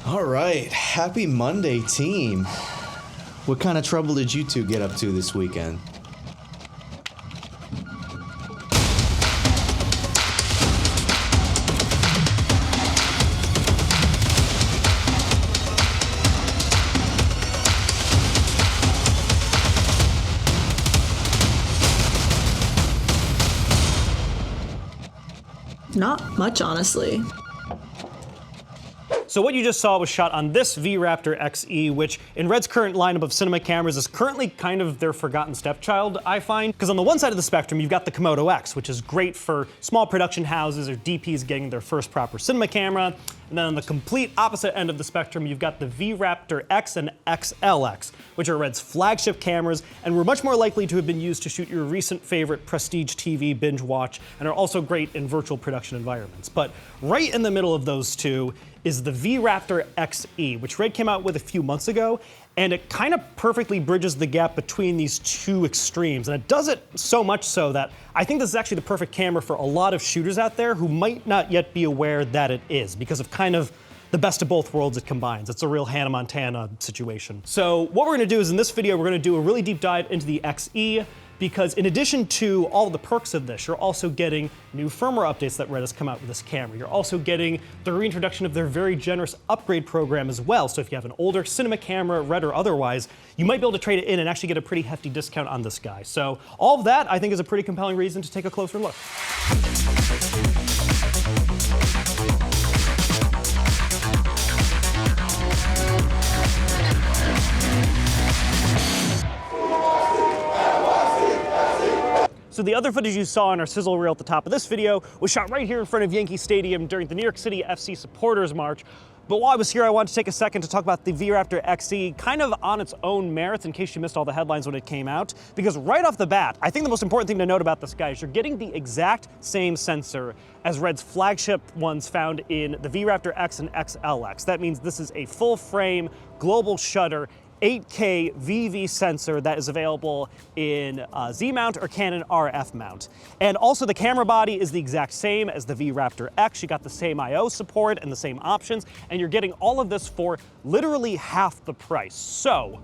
All right, happy Monday, team. What kind of trouble did you two get up to this weekend? Not much, honestly. So what you just saw was shot on this V-Raptor XE, which in Red's current lineup of cinema cameras is currently kind of their forgotten stepchild, I find. Because on the one side of the spectrum, you've got the KOMODO-X, which is great for small production houses or DPs getting their first proper cinema camera. And then on the complete opposite end of the spectrum, you've got the V-Raptor X and XLX, which are Red's flagship cameras and were much more likely to have been used to shoot your recent favorite prestige TV binge watch and are also great in virtual production environments. But right in the middle of those two is the V-Raptor XE, which Red came out with a few months ago, and it kind of perfectly bridges the gap between these two extremes. And it does it so much so that I think this is actually the perfect camera for a lot of shooters out there who might not yet be aware that it is, because of kind of the best of both worlds it combines. It's a real Hannah Montana situation. So what we're gonna do is in this video, we're gonna do a really deep dive into the XE, because in addition to all of the perks of this, you're also getting new firmware updates that Red has come out with this camera. You're also getting the reintroduction of their very generous upgrade program as well. So if you have an older cinema camera, Red or otherwise, you might be able to trade it in and actually get a pretty hefty discount on this guy. So all of that, I think, is a pretty compelling reason to take a closer look. So the other footage you saw in our Sizzle Reel at the top of this video was shot right here in front of Yankee Stadium during the New York City FC Supporters March. But while I was here, I wanted to take a second to talk about the V-Raptor XE kind of on its own merits in case you missed all the headlines when it came out. Because right off the bat, I think the most important thing to note about this guy is you're getting the exact same sensor as Red's flagship ones found in the V-Raptor X and XLX. That means this is a full frame, global shutter, 8K VV sensor that is available in Z mount or Canon RF mount. And also the camera body is the exact same as the V-Raptor X. You got the same I/O support and the same options, and you're getting all of this for literally half the price. So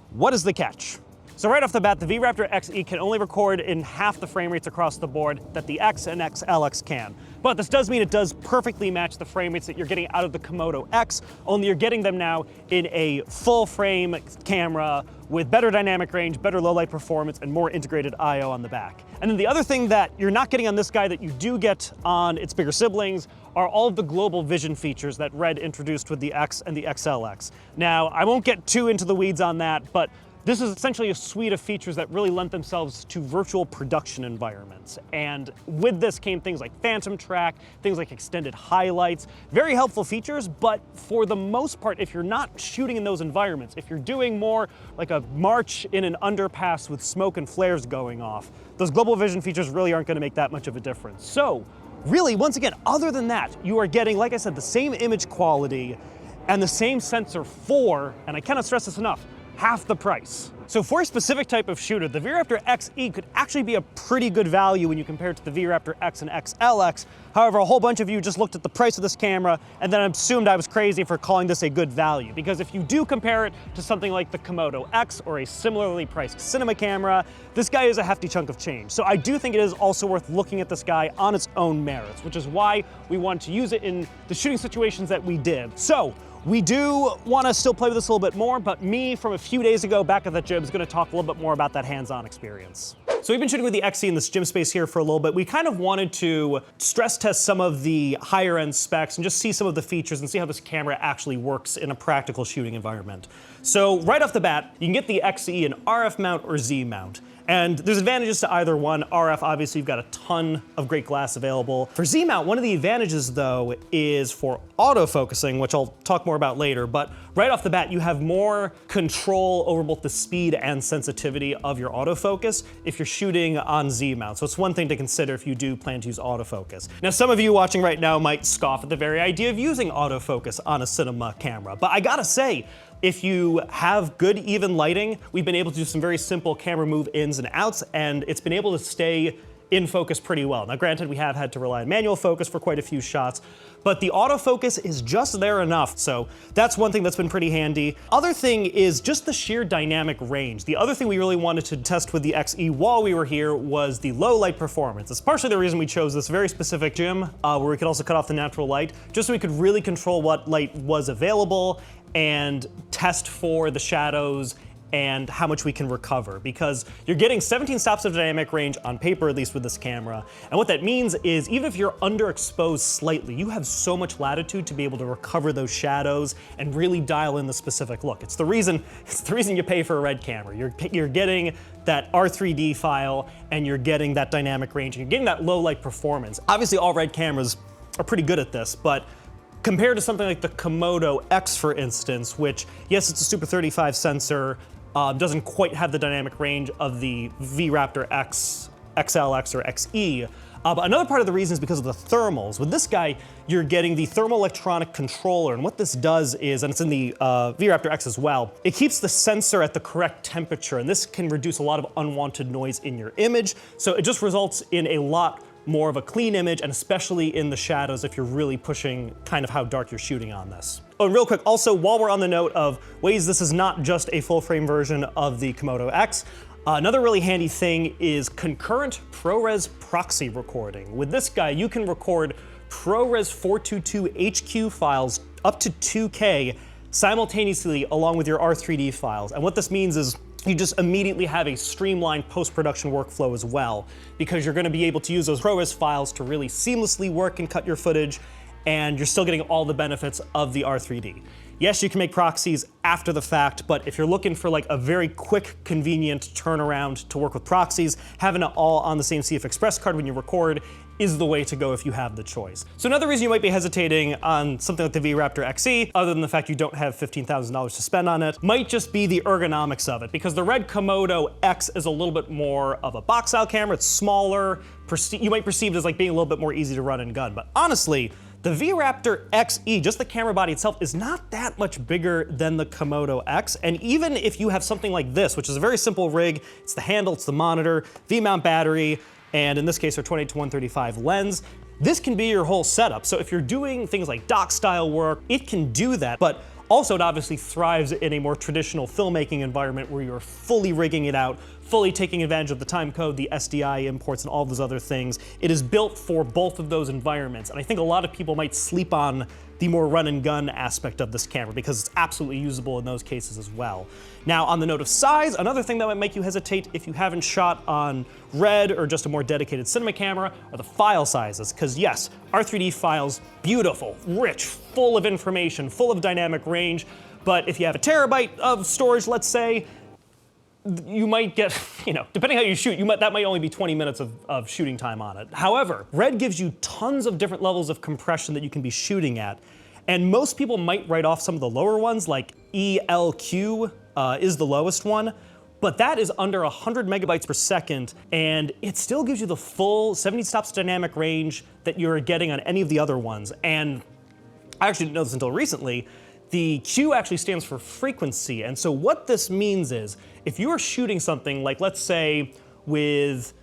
what is the catch? So right off the bat, the V-Raptor XE can only record in half the frame rates across the board that the X and XLX can. But this does mean it does perfectly match the frame rates that you're getting out of the KOMODO-X, only you're getting them now in a full frame camera with better dynamic range, better low light performance, and more integrated I/O on the back. And then the other thing that you're not getting on this guy that you do get on its bigger siblings are all of the global vision features that Red introduced with the X and the XLX. Now, I won't get too into the weeds on that, but this is essentially a suite of features that really lent themselves to virtual production environments. And with this came things like phantom track, things like extended highlights, very helpful features, but for the most part, if you're not shooting in those environments, if you're doing more like a march in an underpass with smoke and flares going off, those global vision features really aren't gonna make that much of a difference. So really, once again, other than that, you are getting, like I said, the same image quality and the same sensor for, and I cannot stress this enough, half the price. So for a specific type of shooter, the V-Raptor XE could actually be a pretty good value when you compare it to the V-Raptor X and XLX. However, a whole bunch of you just looked at the price of this camera and then assumed I was crazy for calling this a good value. Because if you do compare it to something like the KOMODO-X or a similarly priced cinema camera, this guy is a hefty chunk of change. So I do think it is also worth looking at this guy on its own merits, which is why we wanted to use it in the shooting situations that we did. So we do want to still play with this a little bit more, but me from a few days ago back at the gym is going to talk a little bit more about that hands-on experience. So we've been shooting with the XE in this gym space here for a little bit. We kind of wanted to stress test some of the higher end specs and just see some of the features and see how this camera actually works in a practical shooting environment. So right off the bat, you can get the XE in RF mount or Z mount. And there's advantages to either one. RF, obviously, you've got a ton of great glass available. For Z mount, one of the advantages, though, is for autofocusing, which I'll talk more about later. But right off the bat, you have more control over both the speed and sensitivity of your autofocus if you're shooting on Z mount. So it's one thing to consider if you do plan to use autofocus. Now, some of you watching right now might scoff at the very idea of using autofocus on a cinema camera. But I gotta say, if you have good even lighting, we've been able to do some very simple camera move ins and outs, and it's been able to stay in focus pretty well. Now granted, we have had to rely on manual focus for quite a few shots, but the autofocus is just there enough, so that's one thing that's been pretty handy. Other thing is just the sheer dynamic range. The other thing we really wanted to test with the XE while we were here was the low light performance. It's partially the reason we chose this very specific gym, where we could also cut off the natural light, just so we could really control what light was available and test for the shadows and how much we can recover, because you're getting 17 stops of dynamic range on paper, at least with this camera. And what that means is even if you're underexposed slightly, you have so much latitude to be able to recover those shadows and really dial in the specific look. It's the reason you pay for a Red camera. You're getting that R3D file and you're getting that dynamic range and you're getting that low light performance. Obviously all Red cameras are pretty good at this, but compared to something like the KOMODO-X, for instance, which, yes, it's a Super 35 sensor, doesn't quite have the dynamic range of the V-Raptor X, XLX, or XE. But another part of the reason is because of the thermals. With this guy, you're getting the thermal electronic controller, and what this does is, and it's in the V-Raptor X as well, it keeps the sensor at the correct temperature, and this can reduce a lot of unwanted noise in your image, so it just results in a lot more of a clean image, and especially in the shadows if you're really pushing kind of how dark you're shooting on this. Oh, and real quick, also, while we're on the note of ways this is not just a full frame version of the KOMODO-X, another really handy thing is concurrent ProRes proxy recording. With this guy, you can record ProRes 422 HQ files up to 2K simultaneously along with your R3D files. And what this means is you just immediately have a streamlined post-production workflow as well, because you're gonna be able to use those ProRes files to really seamlessly work and cut your footage, and you're still getting all the benefits of the R3D. Yes, you can make proxies after the fact, but if you're looking for like a very quick, convenient turnaround to work with proxies, having it all on the same CF Express card when you record is the way to go if you have the choice. So another reason you might be hesitating on something like the V-Raptor XE, other than the fact you don't have $15,000 to spend on it, might just be the ergonomics of it, because the Red KOMODO-X is a little bit more of a box-style camera. It's smaller, you might perceive it as like being a little bit more easy to run and gun, but honestly, the V-Raptor XE, just the camera body itself, is not that much bigger than the KOMODO-X, and even if you have something like this, which is a very simple rig, it's the handle, it's the monitor, V-mount battery, and in this case, our 28-to-135 lens, this can be your whole setup. So if you're doing things like doc-style work, it can do that, but also it obviously thrives in a more traditional filmmaking environment where you're fully rigging it out, fully taking advantage of the time code, the SDI imports, and all those other things. It is built for both of those environments, and I think a lot of people might sleep on the more run and gun aspect of this camera because it's absolutely usable in those cases as well. Now, on the note of size, another thing that might make you hesitate if you haven't shot on Red or just a more dedicated cinema camera are the file sizes, because yes, R3D files, beautiful, rich, full of information, full of dynamic range, but if you have a terabyte of storage, let's say, you might get, depending how you shoot, that might only be 20 minutes of shooting time on it. However, Red gives you tons of different levels of compression that you can be shooting at, and most people might write off some of the lower ones, like ELQ is the lowest one, but that is under 100 megabytes per second, and it still gives you the full 70 stops dynamic range that you're getting on any of the other ones. And I actually didn't know this until recently. The Q actually stands for frequency, and so what this means is, if you are shooting something like, let's say, with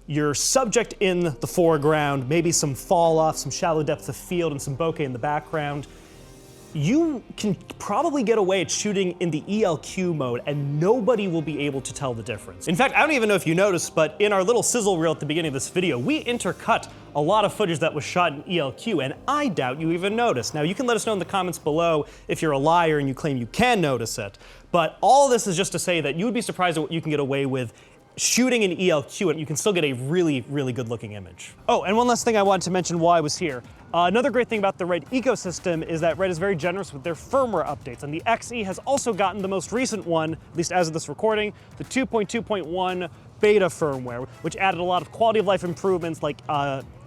your subject in the foreground, maybe some fall off, some shallow depth of field, and some bokeh in the background, you can probably get away at shooting in the ELQ mode and nobody will be able to tell the difference. In fact, I don't even know if you noticed, but in our little sizzle reel at the beginning of this video, we intercut a lot of footage that was shot in ELQ, and I doubt you even noticed. Now, you can let us know in the comments below if you're a liar and you claim you can notice it, but all this is just to say that you would be surprised at what you can get away with shooting in ELQ, and you can still get a really, really good looking image. Oh, and one last thing I wanted to mention while I was here. Another great thing about the Red ecosystem is that Red is very generous with their firmware updates, and the XE has also gotten the most recent one, at least as of this recording, the 2.2.1 beta firmware, which added a lot of quality of life improvements like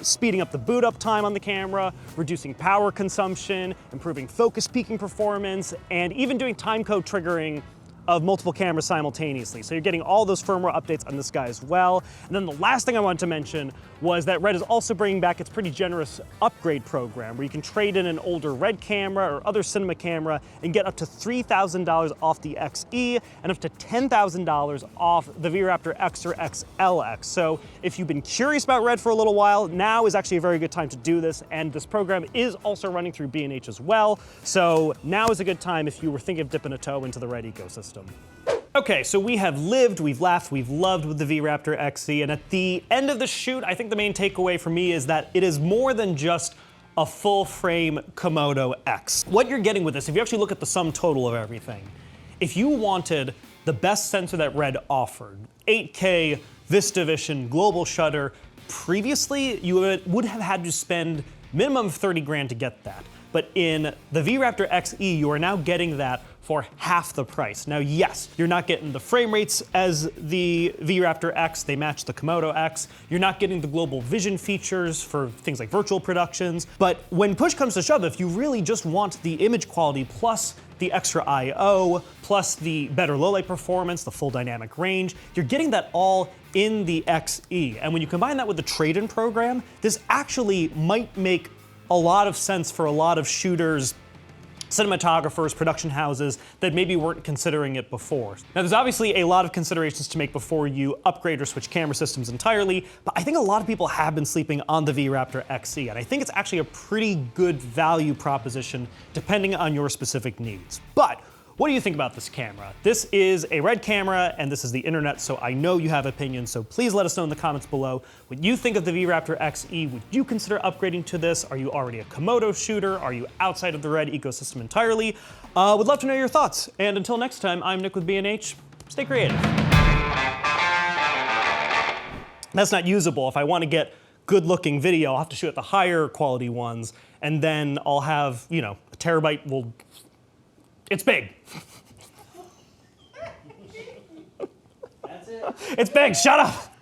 speeding up the boot up time on the camera, reducing power consumption, improving focus peaking performance, and even doing time code triggering of multiple cameras simultaneously. So you're getting all those firmware updates on this guy as well. And then the last thing I wanted to mention was that Red is also bringing back its pretty generous upgrade program where you can trade in an older Red camera or other cinema camera and get up to $3,000 off the XE and up to $10,000 off the V-Raptor X or XLX. So if you've been curious about Red for a little while, now is actually a very good time to do this, and this program is also running through B&H as well. So now is a good time if you were thinking of dipping a toe into the Red ecosystem. Okay, so we have lived, we've laughed, we've loved with the V-Raptor XE, and at the end of the shoot, I think the main takeaway for me is that it is more than just a full-frame KOMODO-X. What you're getting with this, if you actually look at the sum total of everything, if you wanted the best sensor that Red offered, 8K, VistaVision, global shutter, previously you would have had to spend minimum of 30 grand to get that. But in the V-Raptor XE, you are now getting that for half the price. Now, yes, you're not getting the frame rates as the V-Raptor X, they match the KOMODO-X. You're not getting the global vision features for things like virtual productions. But when push comes to shove, if you really just want the image quality plus the extra I/O, plus the better low light performance, the full dynamic range, you're getting that all in the XE. And when you combine that with the trade-in program, this actually might make a lot of sense for a lot of shooters, cinematographers, production houses that maybe weren't considering it before. Now, there's obviously a lot of considerations to make before you upgrade or switch camera systems entirely, but I think a lot of people have been sleeping on the V-Raptor XE, and I think it's actually a pretty good value proposition depending on your specific needs. But what do you think about this camera? This is a Red camera, and this is the internet, so I know you have opinions, so please let us know in the comments below what you think of the V-Raptor XE. Would you consider upgrading to this? Are you already a Komodo shooter? Are you outside of the Red ecosystem entirely? Would love to know your thoughts. And until next time, I'm Nick with B&H. Stay creative. That's not usable. If I want to get good-looking video, I'll have to shoot at the higher quality ones, and then I'll have, you know, a terabyte will... It's big. That's it. It's big, shut up.